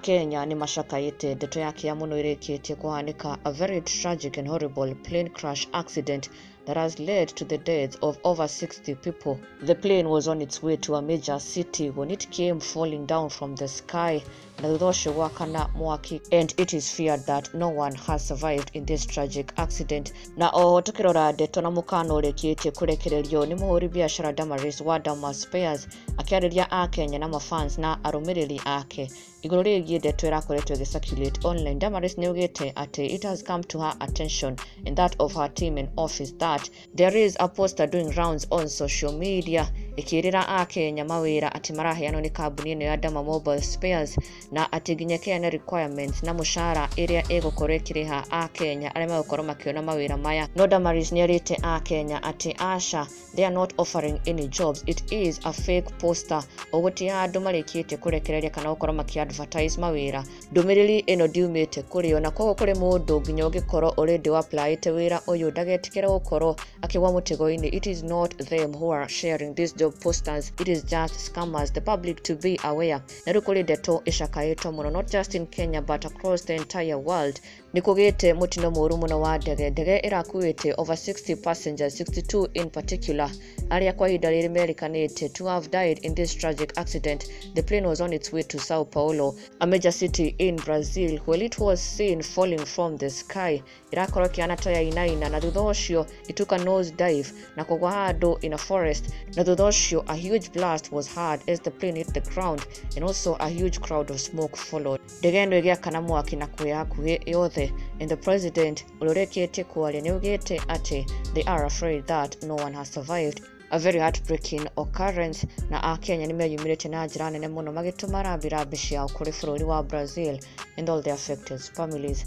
Kenya ni mashakaite ndeto yake ya muno ireketie kuhanika a very tragic and horrible plane crash accident that has led to the deaths of over 60 people. The plane was on its way to a major city when it came falling down from the sky, and it is feared that no one has survived in this tragic accident. Na tukirora ndeto na mukano ureketie kurekererio ni muhuri biashara Damaris wa Damas Spares akiariria Kenya na mafans na arumiriri ake iguru rigie ndeto irakoretwo gisirculate online. Damaris niugite ati it has come to her attention and that of her team in office that there is a poster doing rounds on social media ikirira Kenya mawira ati maraheanwo ni kambuni ino ya Dama Mobile Spares na ati nginya KNENE requirements na mushara area egokorwo kiriha Kenya arĩa megũkorwo makiona mawira maya. No Damaris nĩarĩte Kenya ati aca, they are not offering any jobs, it is a fake poster. Oguti andũ marĩkĩte kurekereria kana gũkorwo maki-advertise mawira. Ndũmĩrĩri ĩno ndiumĩte kũrĩ ona koguo kũrĩ mũndũ nginya ũngĩkorwo already applyĩte wĩra ũyũ ndagetikĩre gũkorwo akĩgwa mũtego-inĩ. It is not them who are sharing these job posters, it is just scammers. The public to be aware. Na rĩu kũrĩ ndeto ĩcakaĩtwo mũno not just in Kenya but across the entire world. Nikugite mutino mũru mũno wa ndege irakuĩte over 60 passengers, 62 in particular, aria kwa ihinda rĩrĩ merikanĩte to have died in this tragic accident. The plane was on its way to Sao Paulo, a major city in Brazil, when it was seen falling from the sky. Irakorwo kiana ta ya inaina na thutha ũcio it took a nose dive na kugwa handũ in a forest. Na thutha ũcio a huge blast was heard as the plane hit the ground and also a huge cloud of smoke followed. Ndege ĩno ĩgĩakana mwaki na kwĩya hakuhĩ yothe. And the president uloreketie kwaria niugite ati they are afraid that no one has survived. A very heartbreaking occurrence na Kenya nimeyumirite na njira nene muno magituma rambirambi ciao kuri bũrũri wa Brazil and all the affected families.